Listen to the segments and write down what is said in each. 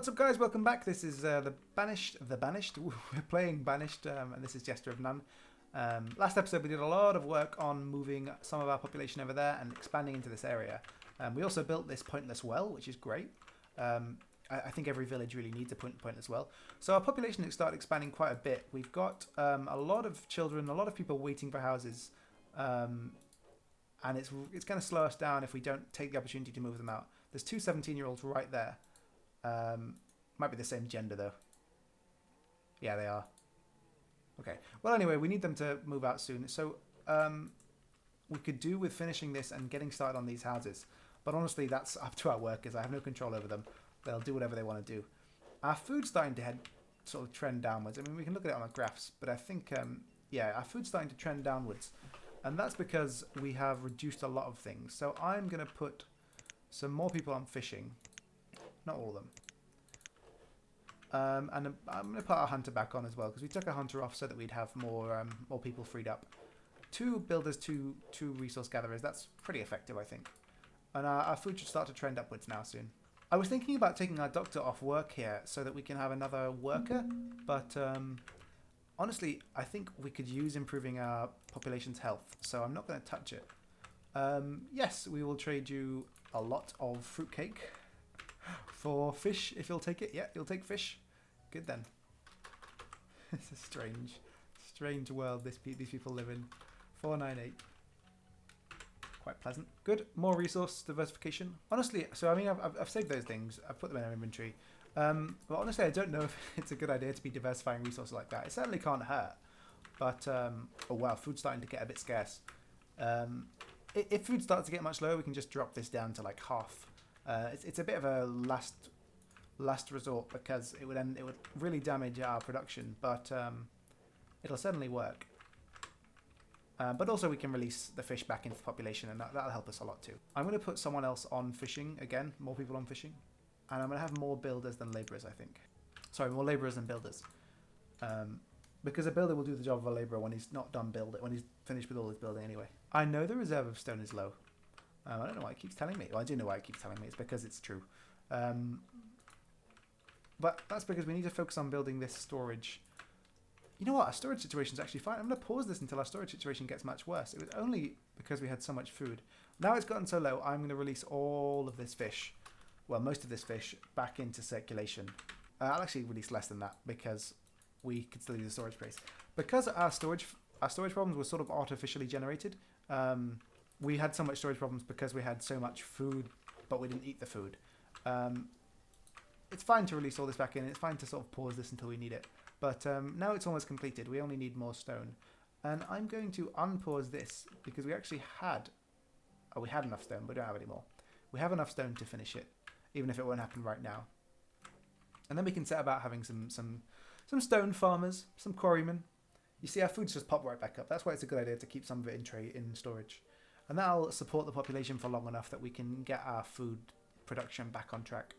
What's up, guys? Welcome back. This is the Banished. Ooh, we're playing Banished, and this is Jester of None. Last episode we did a lot of work on moving some of our population over there and expanding into this area. We also built this pointless well, which is great. I think every village really needs a pointless well. So our population has started expanding quite a bit. We've got a lot of children, a lot of people waiting for houses, and it's going to slow us down if we don't take the opportunity to move them out. There's two 17-year-olds right there. Might be the same gender though. Yeah, they are. Okay. Well, anyway, we need them to move out soon. So we could do with finishing this and getting started on these houses. But honestly, that's up to our workers. I have no control over them. They'll do whatever they want to do. Our food's starting to sort of trend downwards. I mean, we can look at it on our graphs, but I think, yeah, our food's starting to trend downwards. And that's because we have reduced a lot of things. So I'm going to put some more people on fishing. Not all of them. And I'm going to put our hunter back on as well, because we took our hunter off so that we'd have more people freed up. 2 builders, two resource gatherers. That's pretty effective, I think. And our food should start to trend upwards now soon. I was thinking about taking our doctor off work here so that we can have another worker, but honestly, I think we could use improving our population's health, so I'm not going to touch it. Yes, we will trade you a lot of fruitcake for fish, if you'll take it. Yeah, you'll take fish. Good then. It's a strange world these people live in. 498. Quite pleasant. Good. More resource diversification. Honestly, so I mean, I've saved those things. I've put them in our inventory. But honestly, I don't know if it's a good idea to be diversifying resources like that. It certainly can't hurt. But, oh wow, food's starting to get a bit scarce. If food starts to get much lower, we can just drop this down to like half. It's a bit of a last resort because it would really damage our production, but it'll certainly work. But also we can release the fish back into the population, and that'll help us a lot too. I'm going to put someone else on fishing again, more people on fishing, and I'm going to have more builders than labourers, I think. Sorry, more labourers than builders, because a builder will do the job of a labourer when he's not done when he's finished with all his building anyway. I know the reserve of stone is low. I don't know why it keeps telling me. Well, I do know why it keeps telling me. It's because it's true. But that's because we need to focus on building this storage. You know what? Our storage situation is actually fine. I'm going to pause this until our storage situation gets much worse. It was only because we had so much food. Now it's gotten so low, I'm going to release all of this fish. Well, most of this fish back into circulation. I'll actually release less than that because we could still use the storage space. Because our storage problems were sort of artificially generated. We had so much storage problems because we had so much food, but we didn't eat the food. It's fine to release all this back in. It's fine to sort of pause this until we need it. But now it's almost completed. We only need more stone. And I'm going to unpause this because we actually had... Oh, we had enough stone, but we don't have any more. We have enough stone to finish it, even if it won't happen right now. And then we can set about having some stone farmers, some quarrymen. You see, our food's just popped right back up. That's why it's a good idea to keep some of it in storage. And that'll support the population for long enough that we can get our food production back on track.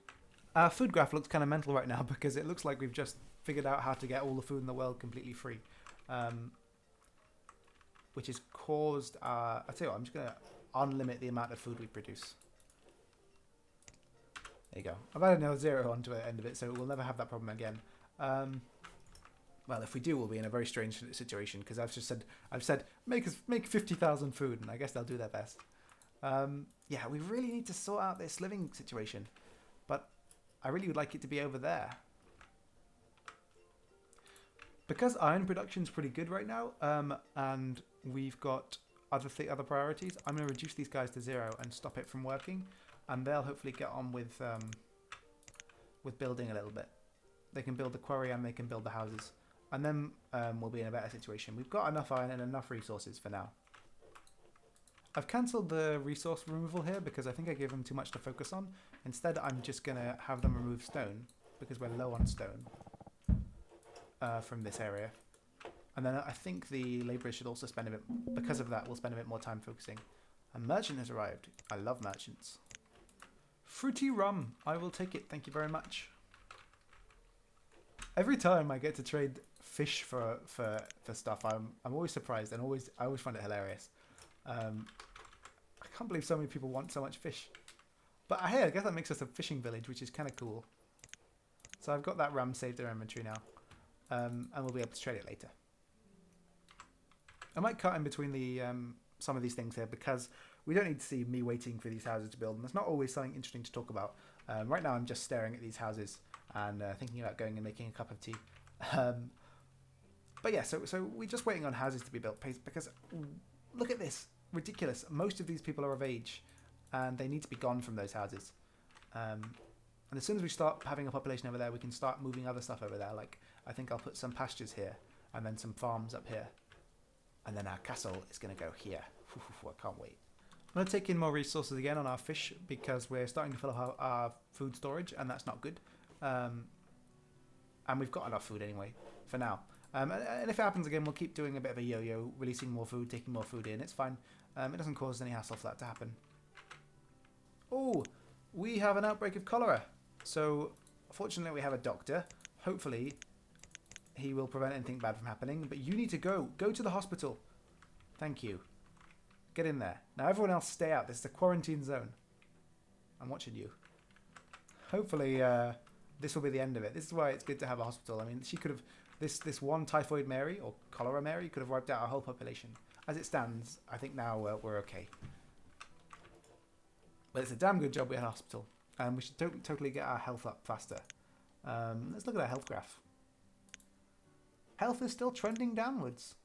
Our food graph looks kind of mental right now because it looks like we've just figured out how to get all the food in the world completely free. Which has caused our... I'll tell you what, I'm just going to unlimit the amount of food we produce. There you go. I've added no 0 onto the end of it, so we'll never have that problem again. Well, if we do, we'll be in a very strange situation because I've said make 50,000 food, and I guess they'll do their best. Yeah, we really need to sort out this living situation, but I really would like it to be over there because iron production's pretty good right now, and we've got other priorities. I'm going to reduce these guys to 0 and stop it from working, and they'll hopefully get on with building a little bit. They can build the quarry and they can build the houses. And then we'll be in a better situation. We've got enough iron and enough resources for now. I've cancelled the resource removal here because I think I gave them too much to focus on. Instead, I'm just going to have them remove stone because we're low on stone from this area. And then I think the labourers should also spend a bit... Because of that, we'll spend a bit more time focusing. A merchant has arrived. I love merchants. Fruity rum. I will take it. Thank you very much. Every time I get to trade fish for stuff, I'm always surprised and I always find it hilarious. I can't believe so many people want so much fish. But hey, I guess that makes us a fishing village, which is kind of cool. So I've got that ram saved in our inventory now. And we'll be able to trade it later. I might cut in between the some of these things here because we don't need to see me waiting for these houses to build. And there's not always something interesting to talk about. Right now I'm just staring at these houses and thinking about going and making a cup of tea. But yeah, so we're just waiting on houses to be built because look at this. Ridiculous. Most of these people are of age and they need to be gone from those houses. And as soon as we start having a population over there, we can start moving other stuff over there. Like, I think I'll put some pastures here and then some farms up here. And then our castle is going to go here. I can't wait. I'm going to take in more resources again on our fish because we're starting to fill up our food storage and that's not good. And we've got enough food anyway for now. And if it happens again, we'll keep doing a bit of a yo-yo, releasing more food, taking more food in. It's fine. It doesn't cause any hassle for that to happen. Oh, we have an outbreak of cholera. So, fortunately, we have a doctor. Hopefully, he will prevent anything bad from happening. But you need to go. Go to the hospital. Thank you. Get in there. Now, everyone else stay out. This is a quarantine zone. I'm watching you. Hopefully, this will be the end of it. This is why it's good to have a hospital. I mean, she could have... This one Typhoid Mary, or Cholera Mary, could have wiped out our whole population. As it stands, I think now we're okay. But it's a damn good job we had a hospital. And we should totally get our health up faster. Let's look at our health graph. Health is still trending downwards.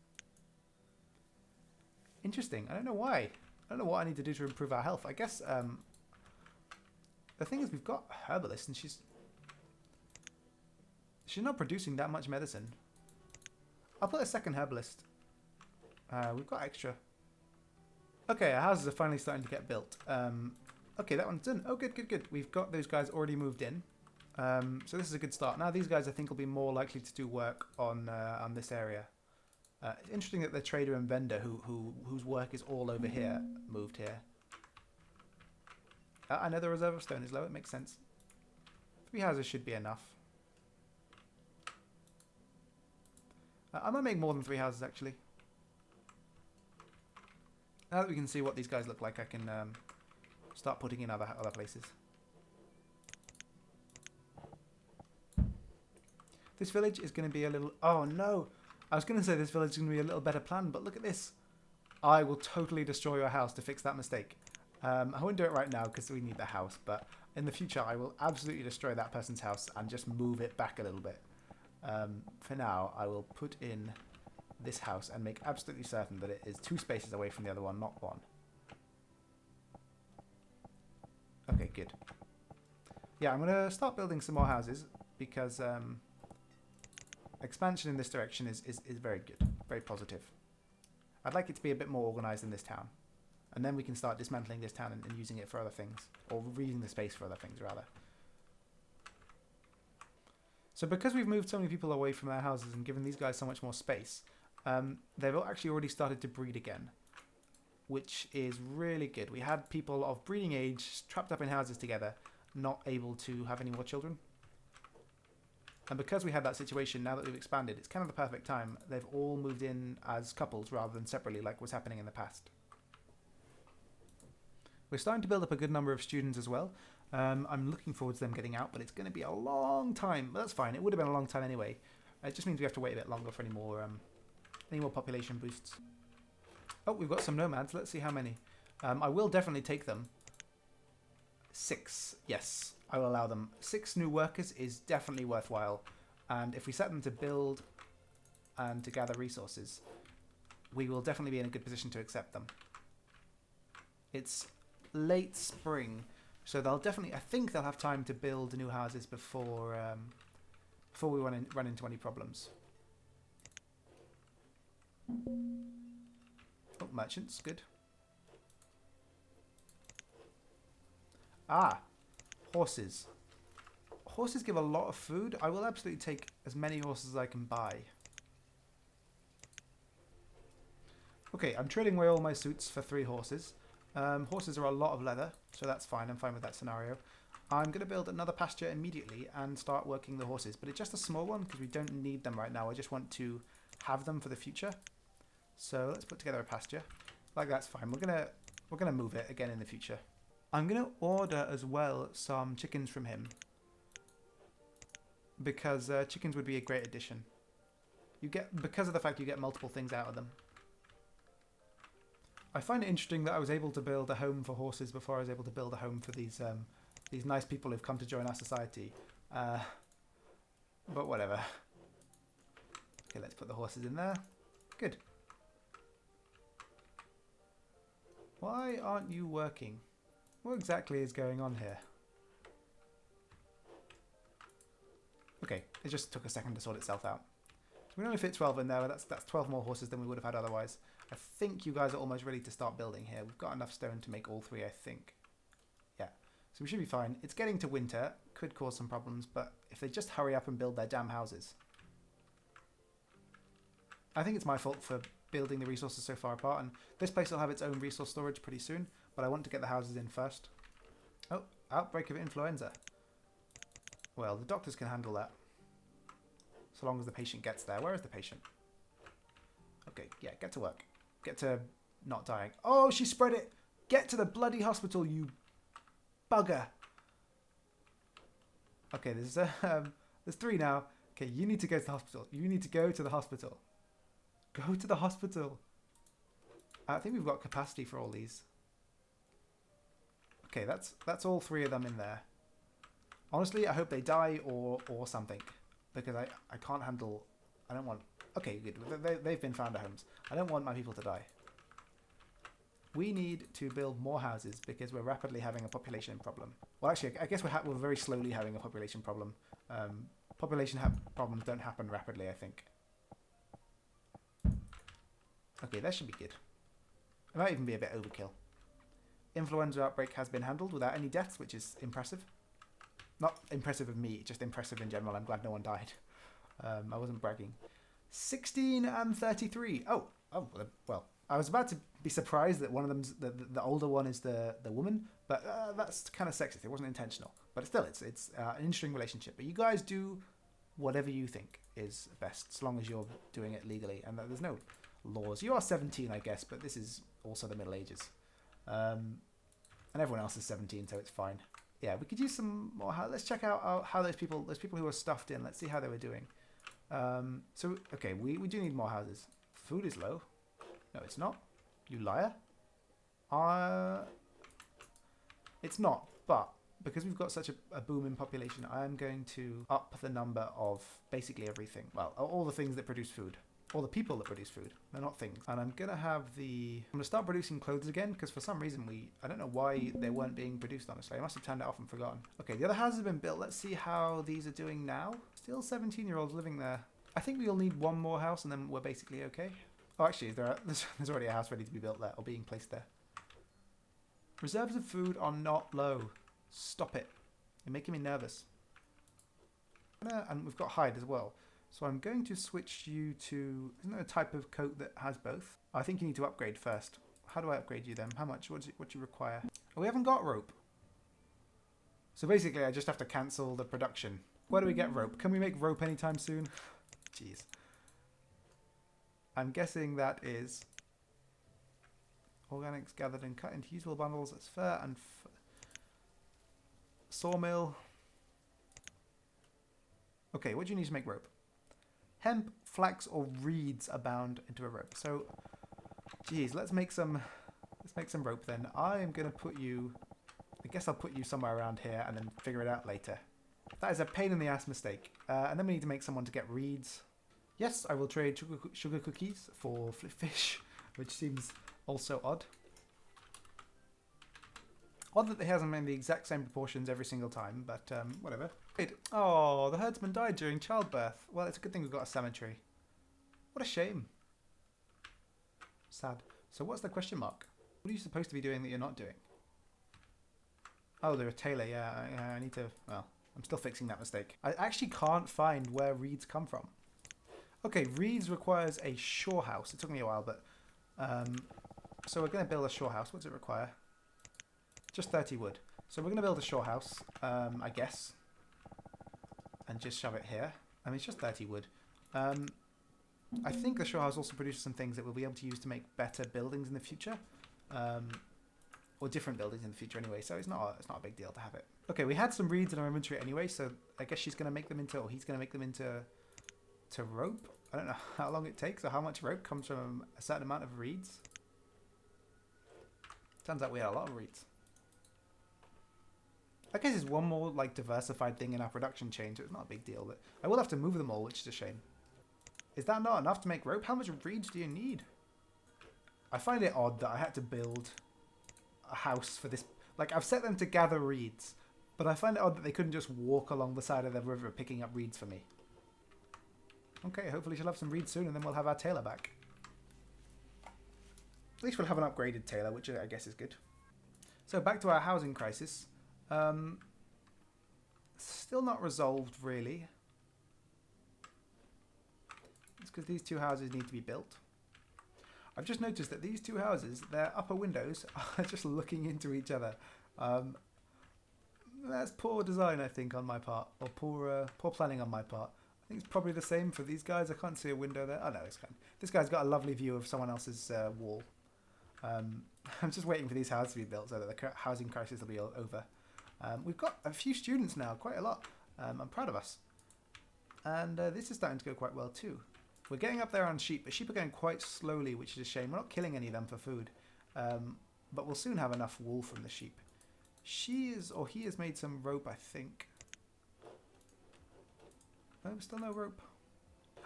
Interesting. I don't know why. I don't know what I need to do to improve our health. I guess the thing is we've got a herbalist and she's not producing that much medicine. I'll put a second herbalist. We've got extra. Okay, our houses are finally starting to get built. Okay, that one's done. Oh, good, good, good. We've got those guys already moved in. So this is a good start. Now these guys I think will be more likely to do work on this area. It's interesting that the trader and vendor whose work is all over here moved here. I know the reserve of stone is low. It makes sense. 3 houses should be enough. I might make more than 3 houses actually. Now that we can see what these guys look like, I can start putting in other places. This village is going to be a little... Oh no! I was going to say this village is going to be a little better planned, but look at this. I will totally destroy your house to fix that mistake. I won't do it right now because we need the house, but in the future I will absolutely destroy that person's house and just move it back a little bit. For now, I will put in this house and make absolutely certain that it is 2 spaces away from the other one, not 1. Okay, good. Yeah, I'm going to start building some more houses because expansion in this direction is very good, very positive. I'd like it to be a bit more organised in this town. And then we can start dismantling this town and using it for other things. Or reusing the space for other things, rather. So because we've moved so many people away from their houses and given these guys so much more space, they've actually already started to breed again, which is really good. We had people of breeding age trapped up in houses together, not able to have any more children. And because we had that situation, now that we've expanded, it's kind of the perfect time. They've all moved in as couples rather than separately like was happening in the past. We're starting to build up a good number of students as well. I'm looking forward to them getting out, but it's going to be a long time. But that's fine. It would have been a long time anyway. It just means we have to wait a bit longer for any more population boosts. Oh, we've got some nomads. Let's see how many. I will definitely take them. 6. Yes, I will allow them. 6 new workers is definitely worthwhile. And if we set them to build and to gather resources, we will definitely be in a good position to accept them. It's late spring, so they'll definitely... I think they'll have time to build new houses before we run into any problems. Oh, merchants, good. Ah, horses. Horses give a lot of food. I will absolutely take as many horses as I can buy. Okay, I'm trading away all my suits for 3 horses. Horses are a lot of leather, so that's fine. I'm fine with that scenario. I'm going to build another pasture immediately and start working the horses, but it's just a small one because we don't need them right now. I just want to have them for the future. So let's put together a pasture. Like that's fine. We're gonna move it again in the future. I'm gonna order as well some chickens from him. because chickens would be a great addition. Because of the fact you get multiple things out of them. I find it interesting that I was able to build a home for horses before I was able to build a home for these nice people who've come to join our society. But whatever. Okay, let's put the horses in there. Good. Why aren't you working? What exactly is going on here? Okay, it just took a second to sort itself out. So we only fit 12 in there, but that's 12 more horses than we would have had otherwise. I think you guys are almost ready to start building here. We've got enough stone to make all 3, I think. Yeah, so we should be fine. It's getting to winter, could cause some problems, but if they just hurry up and build their damn houses. I think it's my fault for building the resources so far apart, and this place will have its own resource storage pretty soon, but I want to get the houses in first. Oh, outbreak of influenza. Well, the doctors can handle that. So long as the patient gets there. Where is the patient? Okay, yeah, get to work. Get to not dying. Oh, she spread it! Get to the bloody hospital, you bugger! Okay, there's 3 now. Okay, you need to go to the hospital. You need to go to the hospital. Go to the hospital. I think we've got capacity for all these. Okay, that's all 3 of them in there. Honestly, I hope they die or something. Because I can't handle... I don't want... Okay, good. They've been found at homes. I don't want my people to die. We need to build more houses because we're rapidly having a population problem. Well, actually, I guess we're very slowly having a population problem. Population problems don't happen rapidly, I think. Okay, that should be good. It might even be a bit overkill. Influenza outbreak has been handled without any deaths, which is impressive. Not impressive of me, just impressive in general. I'm glad no one died. I wasn't bragging. 16 and 33. Oh, well, I was about to be surprised that one of them's the older one is the woman, but that's kind of sexist. It wasn't intentional, but still, it's an interesting relationship. But you guys do whatever you think is best, as long as you're doing it legally, and there's no laws. You are 17, I guess, but this is also the Middle Ages, and everyone else is 17, so it's fine. Yeah, we could use some more. Let's check out how those people who are stuffed in. Let's see how they were doing. So okay, we do need more houses. Food is low. No, it's not. You liar. It's not. But because we've got such a boom in population, I am going to up the number of basically everything. Well, all the things that produce food. Or the people that produce food. They're not things. And I'm going to start producing clothes again, because for some reason I don't know why they weren't being produced, honestly. I must have turned it off and forgotten. Okay, the other houses have been built. Let's see how these are doing now. Still 17-year-olds living there. I think we'll need one more house and then we're basically okay. Oh, actually, there's already a house ready to be built there, or being placed there. Reserves of food are not low. Stop it. You're making me nervous. And we've got hide as well. So I'm going to switch you to... Isn't there a type of coat that has both? I think you need to upgrade first. How do I upgrade you then? How much? What do you require? Oh, we haven't got rope. So basically, I just have to cancel the production. Where do we get rope? Can we make rope anytime soon? Jeez. I'm guessing that is... Organics gathered and cut into usable bundles. That's fair. And sawmill. Okay, what do you need to make rope? Hemp, flax, or reeds are bound into a rope. So, geez, let's make some rope then. I am going to put you... I guess I'll put you somewhere around here and then figure it out later. That is a pain in the ass mistake. And then we need to make someone to get reeds. Yes, I will trade sugar cookies for fish, which seems also odd. Odd that they hasn't made the exact same proportions every single time, but whatever. Oh, the herdsman died during childbirth. Well, it's a good thing we've got a cemetery. What a shame. Sad. So what's the question mark? What are you supposed to be doing that you're not doing? Oh, they're a tailor. Yeah, I need to... Well, I'm still fixing that mistake. I actually can't find where reeds come from. Okay, reeds requires a shore house. It took me a while, but... so we're going to build a shore house. What does it require? Just 30 wood. So we're going to build a shore house, I guess. And just shove it here. I mean, it's just 30 wood. I think the shore house also produces some things that we'll be able to use to make better buildings in the future. or different buildings in the future anyway, so it's not a big deal to have it. Okay, we had some reeds in our inventory anyway, so I guess she's going to make them into, or he's going to make them into rope. I don't know how long it takes or how much rope comes from a certain amount of reeds. Turns out we had a lot of reeds. I guess it's one more like diversified thing in our production chain, so it's not a big deal, but I will have to move them all, which is a shame. Is that not enough to make rope? How much reeds do you need? I find it odd that I had to build a house for this. Like, I've set them to gather reeds, but I find it odd that they couldn't just walk along the side of the river picking up reeds for me. Okay, hopefully she'll have some reeds soon and then we'll have our tailor back. At least we'll have an upgraded tailor, which I guess is good. So back to our housing crisis. Still not resolved, really. It's because these two houses need to be built. I've just noticed that these two houses, their upper windows are just looking into each other. That's poor design, I think, on my part. Or poor planning on my part. I think it's probably the same for these guys. I can't see a window there. Oh no, it's fine. This guy's got a lovely view of someone else's wall. I'm just waiting for these houses to be built so that the housing crisis will be over. We've got a few students now, quite a lot. I'm proud of us. And this is starting to go quite well too. We're getting up there on sheep, but sheep are going quite slowly, which is a shame. We're not killing any of them for food. But we'll soon have enough wool from the sheep. He has made some rope, I think. No, still no rope.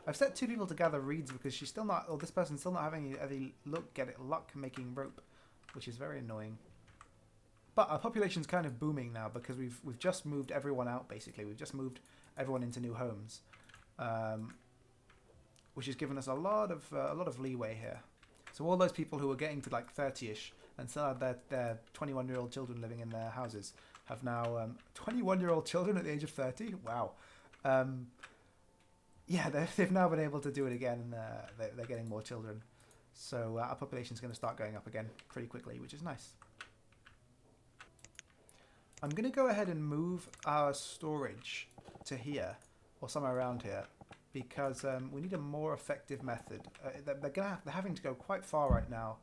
I've set two people to gather reeds because she's still not, or this person's still not having any luck making rope, which is very annoying. But our population's kind of booming now because we've just moved everyone out. Basically, we've just moved everyone into new homes, which has given us a lot of leeway here. So all those people who were getting to like 30ish and still had their 21-year-old children living in their houses have now 21-year-old children at the age of 30. Wow. Yeah, they've now been able to do it again, and they're getting more children. So our population's going to start going up again pretty quickly, which is nice. I'm going to go ahead and move our storage to here, or somewhere around here, because we need a more effective method. They're having to go quite far right now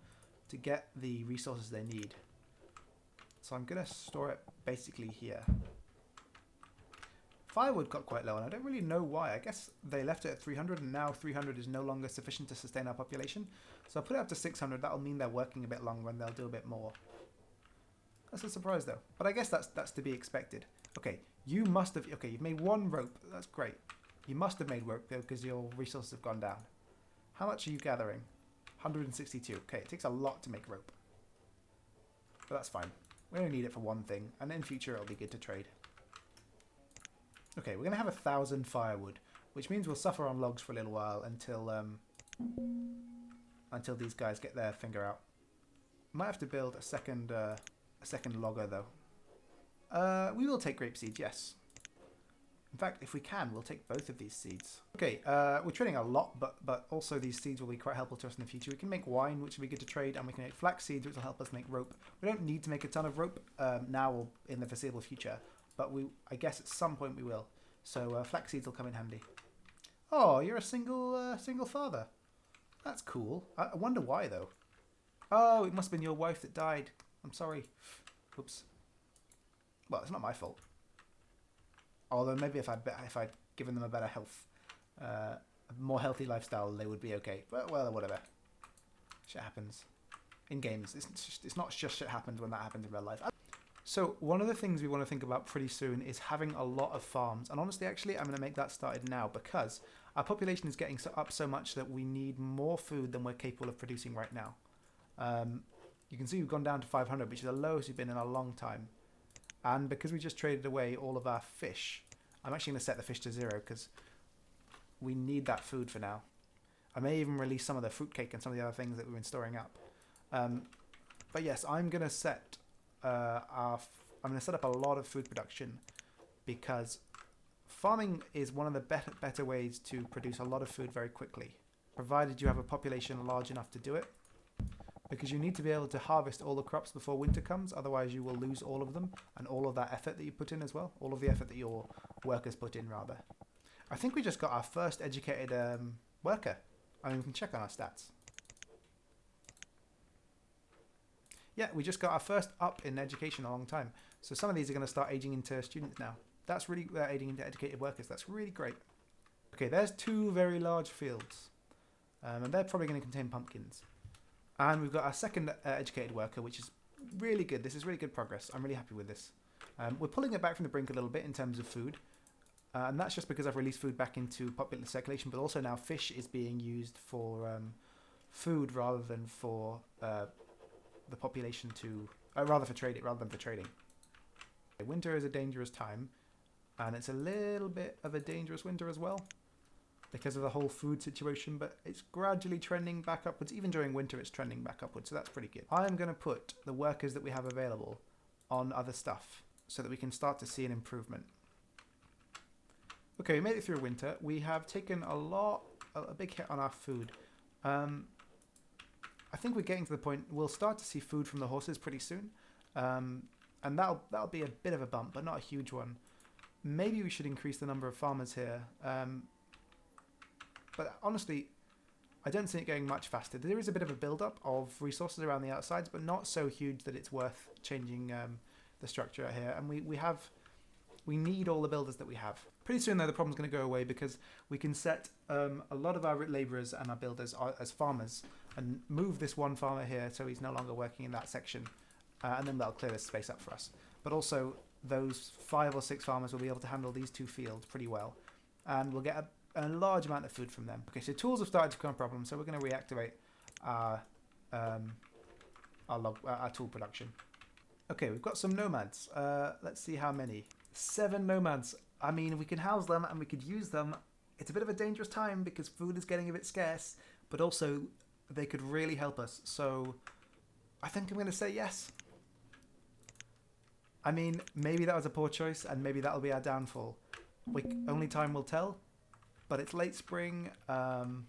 to get the resources they need. So I'm going to store it basically here. Firewood got quite low, and I don't really know why. I guess they left it at 300, and now 300 is no longer sufficient to sustain our population. So I'll put it up to 600. That'll mean they're working a bit longer, and they'll do a bit more. That's a surprise, though. But I guess that's to be expected. Okay, you must have... Okay, you've made one rope. That's great. You must have made rope, though, because your resources have gone down. How much are you gathering? 162. Okay, it takes a lot to make rope. But that's fine. We only need it for one thing, and in future it'll be good to trade. Okay, we're going to have 1,000 firewood, which means we'll suffer on logs for a little while until these guys get their finger out. Might have to build a second logger, though. We will take grape seeds, yes. In fact, if we can, we'll take both of these seeds. Okay, we're trading a lot, but also these seeds will be quite helpful to us in the future. We can make wine, which will be good to trade, and we can make flax seeds, which will help us make rope. We don't need to make a ton of rope now or in the foreseeable future, but I guess at some point we will. So flax seeds will come in handy. Oh, you're a single father. That's cool. I wonder why, though. Oh, it must have been your wife that died. I'm sorry. Oops. Well, it's not my fault. Although maybe if I'd given them a better health, a more healthy lifestyle, they would be okay. But well, whatever. Shit happens in games. It's not just shit happens when that happens in real life. So one of the things we want to think about pretty soon is having a lot of farms. And honestly, actually, I'm going to make that started now because our population is getting up so much that we need more food than we're capable of producing right now. You can see we've gone down to 500, which is the lowest we've been in a long time. And because we just traded away all of our fish, I'm actually going to set the fish to 0 because we need that food for now. I may even release some of the fruitcake and some of the other things that we've been storing up. But yes, I'm going to set up a lot of food production because farming is one of the better ways to produce a lot of food very quickly, provided you have a population large enough to do it. Because you need to be able to harvest all the crops before winter comes, otherwise you will lose all of them and all of that effort that you put in as well. All of the effort that your workers put in, rather. I think we just got our first educated worker. I mean, we can check on our stats. yeah, we just got our first up in education in a long time. So some of these are going to start aging into students now. That's really aging into educated workers. That's really great. Okay, there's 2 very large fields. And they're probably going to contain pumpkins. And we've got our second educated worker, which is really good. This is really good progress. I'm really happy with this. We're pulling it back from the brink a little bit in terms of food. And that's just because I've released food back into popular circulation, but also now fish is being used for food rather than for the population to... rather than for trading. Winter is a dangerous time, and it's a little bit of a dangerous winter as well because of the whole food situation, but it's gradually trending back upwards. Even during winter, it's trending back upwards, so that's pretty good. I'm going to put the workers that we have available on other stuff so that we can start to see an improvement. Okay, we made it through winter. We have taken a big hit on our food. I think we're getting to the point we'll start to see food from the horses pretty soon. And that'll be a bit of a bump, but not a huge one. Maybe we should increase the number of farmers here. But honestly, I don't see it going much faster. There is a bit of a build-up of resources around the outsides, but not so huge that it's worth changing the structure out here. And we need all the builders that we have. Pretty soon, though, the problem's going to go away because we can set a lot of our labourers and our builders as farmers and move this one farmer here so he's no longer working in that section. And then that'll clear this space up for us. But also, those 5 or 6 farmers will be able to handle these 2 fields pretty well. And we'll get a large amount of food from them. Okay, so tools have started to become a problem, so we're going to reactivate our tool production. Okay, we've got some nomads. Let's see how many. 7 nomads. I mean, we can house them and we could use them. It's a bit of a dangerous time because food is getting a bit scarce, but also they could really help us. So I think I'm going to say yes. I mean, maybe that was a poor choice and maybe that'll be our downfall. Only time will tell, but it's late spring. I'm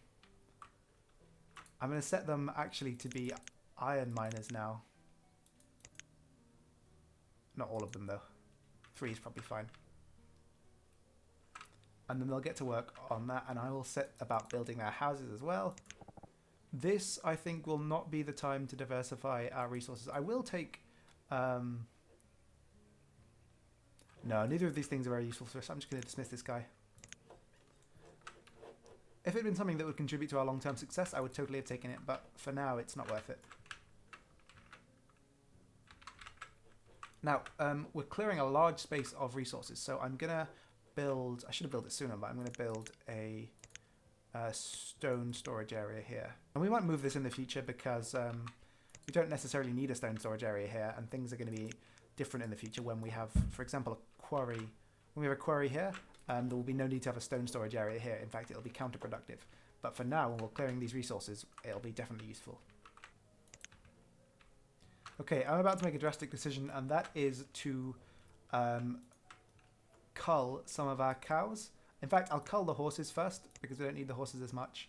going to set them actually to be iron miners now. Not all of them though. 3 is probably fine. And then they'll get to work on that, and I will set about building their houses as well. This, I think, will not be the time to diversify our resources. I will take... No, neither of these things are very useful for us. I'm just going to dismiss this guy. If it had been something that would contribute to our long-term success, I would totally have taken it, but for now, it's not worth it. Now, we're clearing a large space of resources, so I'm going to build... I should have built it sooner, but I'm going to build a stone storage area here. And we might move this in the future because we don't necessarily need a stone storage area here, and things are going to be different in the future when we have, for example, a quarry. When we have a quarry here, there will be no need to have a stone storage area here. In fact, it'll be counterproductive. But for now, when we're clearing these resources, it'll be definitely useful. Okay, I'm about to make a drastic decision, and that is to cull some of our cows. In fact, I'll cull the horses first, because we don't need the horses as much.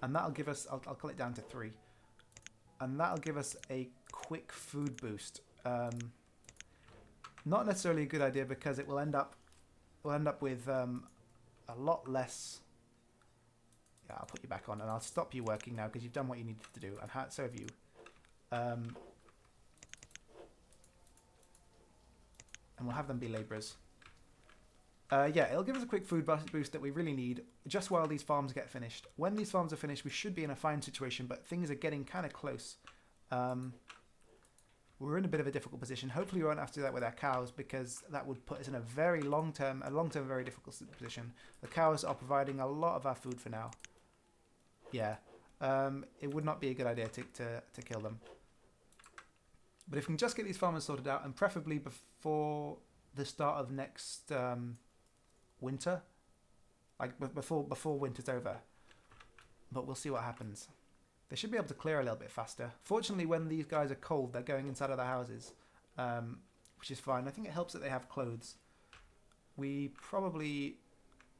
And that'll give us... I'll cull it down to 3. And that'll give us a quick food boost. Not necessarily a good idea, because it will end up... We'll end up with a lot less... Yeah, I'll put you back on, and I'll stop you working now, because you've done what you needed to do, and so have you. And we'll have them be labourers. Yeah, it'll give us a quick food boost that we really need just while these farms get finished. When these farms are finished, we should be in a fine situation, but things are getting kind of close. We're in a bit of a difficult position. Hopefully we won't have to do that with our cows, because that would put us in a very long-term, very difficult position. The cows are providing a lot of our food for now. Yeah, it would not be a good idea to kill them. But if we can just get these farmers sorted out, and preferably before the start of next winter, like before winter's over. But we'll see what happens. They should be able to clear a little bit faster. Fortunately, when these guys are cold, they're going inside of their houses, which is fine. I think it helps that they have clothes. We probably,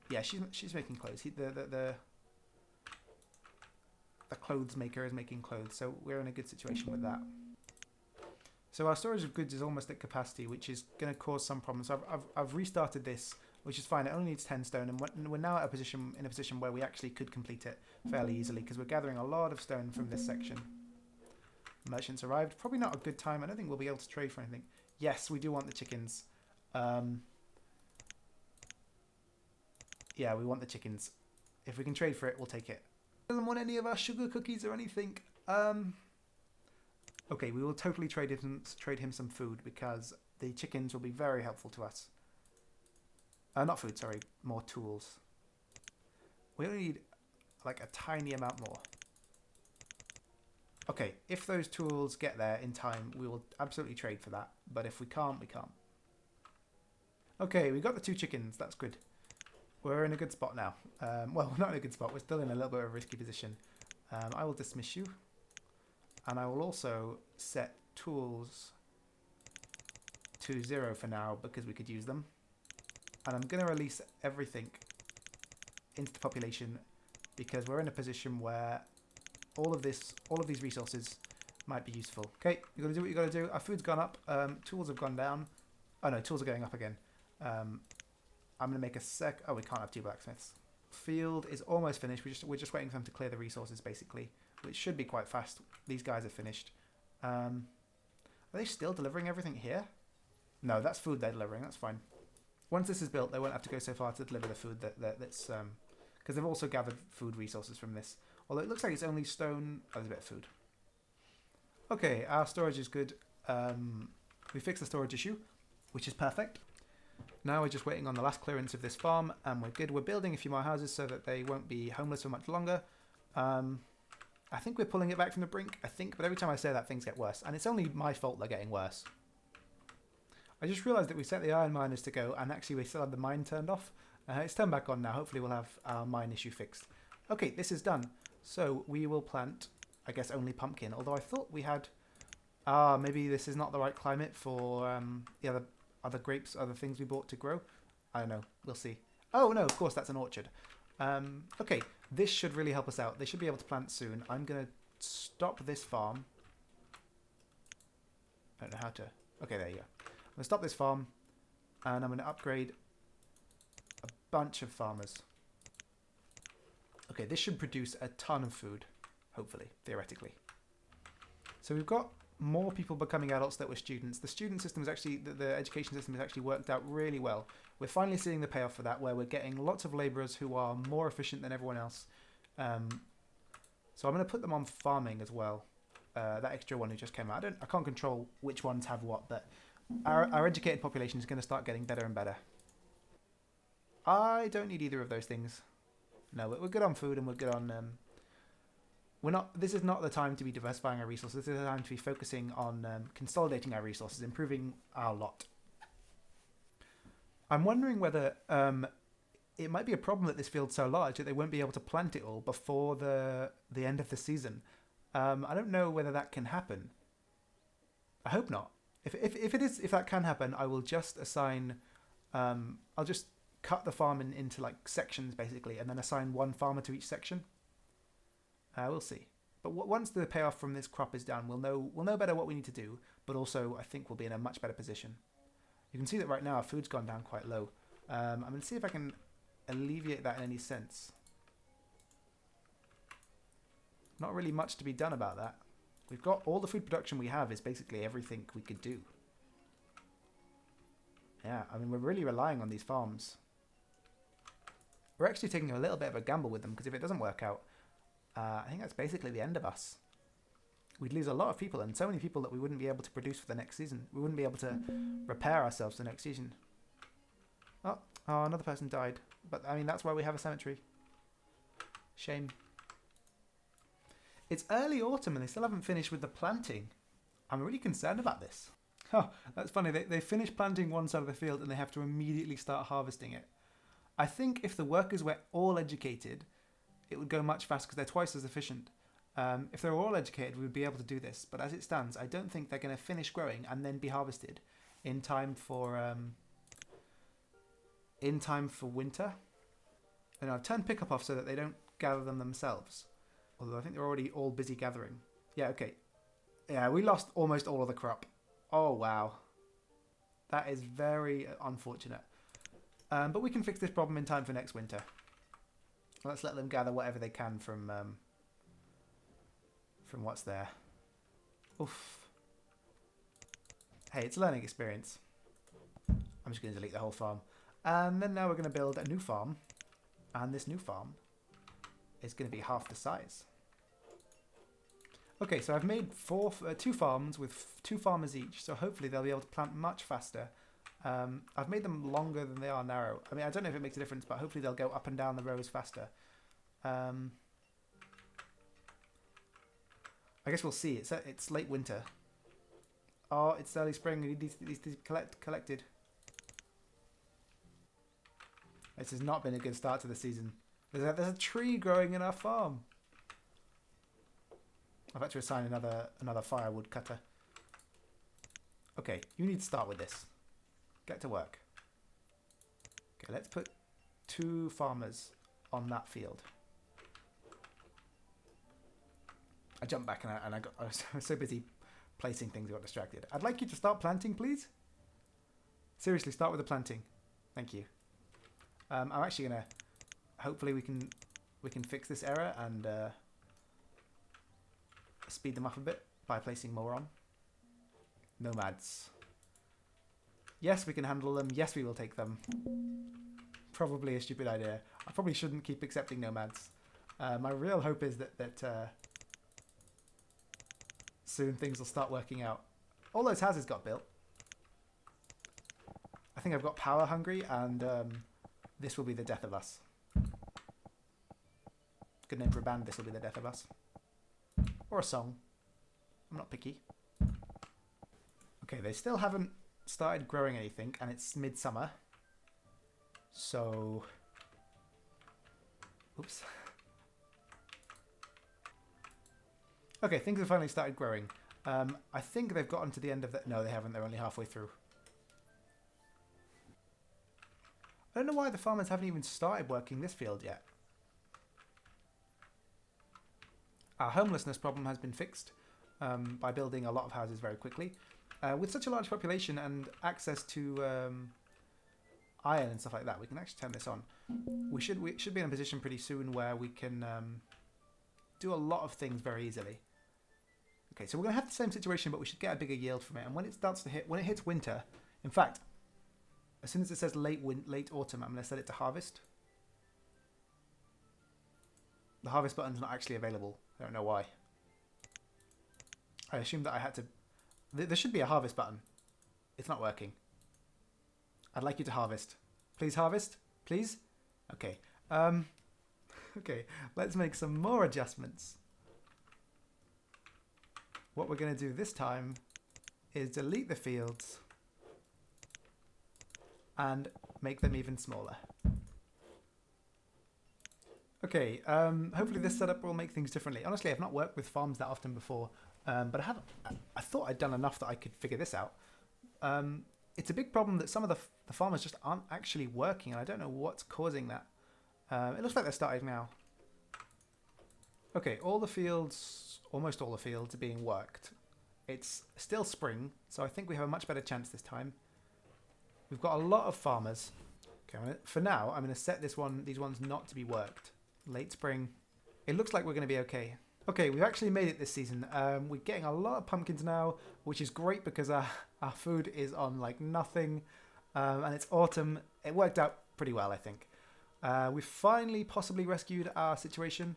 yeah, she's making clothes. The clothes maker is making clothes, so we're in a good situation with that. So our storage of goods is almost at capacity, which is going to cause some problems. So I've restarted this, which is fine. It only needs 10 stone, and we're now in a position where we actually could complete it fairly easily, because we're gathering a lot of stone from this section. Merchants arrived. Probably not a good time. I don't think we'll be able to trade for anything. Yes, we do want the chickens. Yeah, we want the chickens. If we can trade for it, we'll take it. Doesn't want any of our sugar cookies or anything. Okay, we will totally trade him some food because the chickens will be very helpful to us. Not food, sorry. More tools. We only need like a tiny amount more. Okay, if those tools get there in time, we will absolutely trade for that. But if we can't, we can't. Okay, we got the 2 chickens. That's good. We're in a good spot now. Well, not in a good spot. We're still in a little bit of a risky position. I will dismiss you. And I will also set tools to 0 for now because we could use them. And I'm going to release everything into the population because we're in a position where all of these resources might be useful. Okay, you got to do what you got to do. Our food's gone up. Tools have gone down. Oh no, tools are going up again. I'm going to make a sec. Oh, we can't have 2 blacksmiths. Field is almost finished. We're just waiting for them to clear the resources basically, which should be quite fast. These guys are finished. Are they still delivering everything here? No, that's food they're delivering. That's fine. Once this is built, they won't have to go so far to deliver the food that's because they've also gathered food resources from this. Although it looks like it's only stone. Oh, there's a bit of food. Okay, our storage is good. We fixed the storage issue, which is perfect. Now we're just waiting on the last clearance of this farm, and we're good. We're building a few more houses so that they won't be homeless for much longer. I think we're pulling it back from the brink, but every time I say that, things get worse. And it's only my fault they're getting worse. I just realised that we set the iron miners to go, and actually we still had the mine turned off. It's turned back on now. Hopefully we'll have our mine issue fixed. Okay, this is done. So we will plant, I guess, only pumpkin. Although I thought we had... maybe this is not the right climate for the other grapes, other things we bought to grow. I don't know. We'll see. Oh, no, of course, that's an orchard. Okay, this should really help us out. They should be able to plant soon. I'm going to stop this farm. I don't know how to... Okay, there you go. I'm going to stop this farm, and I'm going to upgrade a bunch of farmers. Okay, this should produce a ton of food, hopefully, theoretically. So we've got more people becoming adults that were students. The student system is actually, the education system has actually worked out really well. We're finally seeing the payoff for that, where we're getting lots of labourers who are more efficient than everyone else. So I'm going to put them on farming as well. That extra one who just came out. I can't control which ones have what, but our educated population is going to start getting better and better. I don't need either of those things. No, we're good on food and we're good on... This is not the time to be diversifying our resources. This is the time to be focusing on consolidating our resources, improving our lot. I'm wondering whether it might be a problem that this field's so large that they won't be able to plant it all before the end of the season. I don't know whether that can happen. I hope not. If that can happen, I will just assign... I'll just cut the farm into like sections basically, and then assign one farmer to each section. We'll see. But once the payoff from this crop is down, we'll know better what we need to do. But also, I think we'll be in a much better position. You can see that right now our food's gone down quite low. I'm going to see if I can alleviate that in any sense. Not really much to be done about that. We've got all the food production we have is basically everything we could do. Yeah, I mean, we're really relying on these farms. We're actually taking a little bit of a gamble with them, because if it doesn't work out, I think that's basically the end of us. We'd lose a lot of people, and so many people that we wouldn't be able to produce for the next season. We wouldn't be able to repair ourselves for the next season. Oh, another person died. But, I mean, that's why we have a cemetery. Shame. It's early autumn, and they still haven't finished with the planting. I'm really concerned about this. Oh, that's funny. They finish planting one side of the field, and they have to immediately start harvesting it. I think if the workers were all educated... it would go much faster because they're twice as efficient. If they were all educated, we would be able to do this. But as it stands, I don't think they're going to finish growing and then be harvested in time for winter. And I've turned pickup off so that they don't gather them themselves. Although I think they're already all busy gathering. Yeah, okay. Yeah, we lost almost all of the crop. Oh, wow. That is very unfortunate. But we can fix this problem in time for next winter. Let's let them gather whatever they can from what's there. Oof. Hey, it's a learning experience. I'm just going to delete the whole farm. And then now we're going to build a new farm. And this new farm is going to be half the size. Okay, so I've made two farms with 2 farmers each. So hopefully they'll be able to plant much faster. I've made them longer than they are narrow. I mean, I don't know if it makes a difference, but hopefully they'll go up and down the rows faster. I guess we'll see. It's late winter. Oh, it's early spring. We need these collected. This has not been a good start to the season. There's a tree growing in our farm. I've had to assign another firewood cutter. Okay, you need to start with this. Get to work. Okay, let's put 2 farmers on that field. I jumped back and I was so busy placing things I got distracted. I'd like you to start planting, please. Seriously, start with the planting. Thank you. I'm actually gonna. Hopefully, we can fix this error and speed them up a bit by placing more on. Nomads. Yes, we can handle them. Yes, we will take them. Probably a stupid idea. I probably shouldn't keep accepting nomads. My real hope is that soon things will start working out. All those houses got built. I think I've got power hungry, and this will be the death of us. Good name for a band. This will be the death of us. Or a song. I'm not picky. Okay, they still haven't started growing anything, and it's midsummer. So... Oops. Okay, things have finally started growing. I think they've gotten to the end of the... No, they haven't. They're only halfway through. I don't know why the farmers haven't even started working this field yet. Our homelessness problem has been fixed by building a lot of houses very quickly. With such a large population and access to iron and stuff like that, we can actually turn this on. We should be in a position pretty soon where we can do a lot of things very easily. Okay, so we're going to have the same situation, but we should get a bigger yield from it. And when it starts to when it hits winter, in fact, as soon as it says late autumn, I'm going to set it to harvest. The harvest button's not actually available. I don't know why. I assumed that I had to... There should be a harvest button. It's not working. I'd like you to harvest. Please harvest. Please? Okay. Okay, let's make some more adjustments. What we're going to do this time is delete the fields and make them even smaller. Okay, hopefully this setup will make things differently. Honestly, I've not worked with farms that often before, but I thought I'd done enough that I could figure this out. It's a big problem that some of the farmers just aren't actually working, and I don't know what's causing that. It looks like they're starting now. Okay, almost all the fields are being worked. It's still spring, so I think we have a much better chance this time. We've got a lot of farmers. Okay, for now, I'm going to set these ones not to be worked. Late spring. It looks like we're going to be okay. Okay, we've actually made it this season. We're getting a lot of pumpkins now, which is great because our food is on like nothing. And it's autumn. It worked out pretty well, I think. We've finally possibly rescued our situation.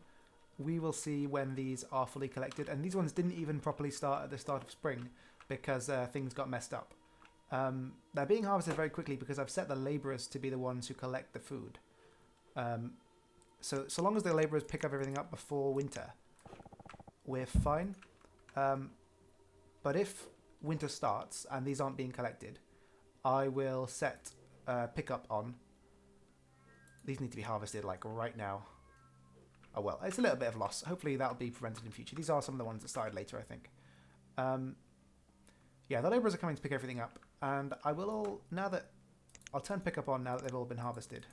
We will see when these are fully collected. And these ones didn't even properly start at the start of spring because things got messed up. They're being harvested very quickly because I've set the labourers to be the ones who collect the food. So long as the labourers pick everything up before winter, we're fine. But if winter starts and these aren't being collected, I will set pickup on. These need to be harvested like right now. Oh well, it's a little bit of loss. Hopefully that'll be prevented in future. These are some of the ones that started later, I think. Yeah, the labourers are coming to pick everything up. And I will I'll turn pickup on now that they've all been harvested.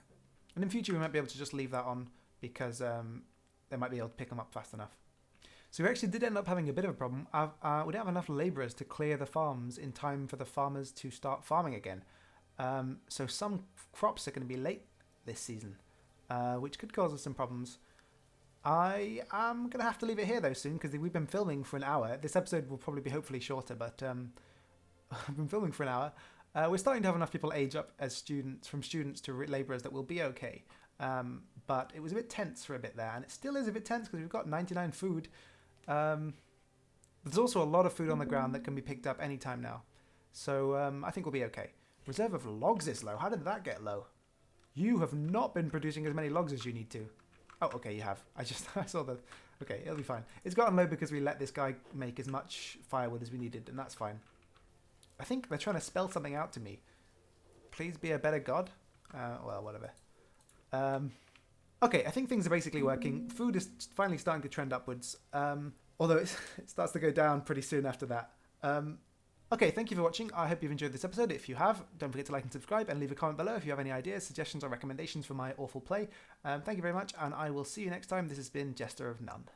And in future we might be able to just leave that on because they might be able to pick them up fast enough. So we actually did end up having a bit of a problem. We don't have enough labourers to clear the farms in time for the farmers to start farming again. So some crops are going to be late this season, which could cause us some problems. I am going to have to leave it here, though, soon, because we've been filming for an hour. This episode will probably be hopefully shorter, but I've been filming for an hour. We're starting to have enough people age up as students, from students to labourers, that will be okay. But it was a bit tense for a bit there, and it still is a bit tense because we've got 99 food. There's also a lot of food on the ground that can be picked up anytime now. So I think we'll be okay. Reserve of logs is low. How did that get low? You have not been producing as many logs as you need to. Oh, okay, you have. I saw the... Okay, it'll be fine. It's gotten low because we let this guy make as much firewood as we needed, and that's fine. I think they're trying to spell something out to me. Please be a better god? Well, whatever. Okay, I think things are basically working. Food is finally starting to trend upwards. Although it starts to go down pretty soon after that. Okay, thank you for watching. I hope you've enjoyed this episode. If you have, don't forget to like and subscribe and leave a comment below if you have any ideas, suggestions or recommendations for my awful play. Thank you very much, and I will see you next time. This has been Jester of None.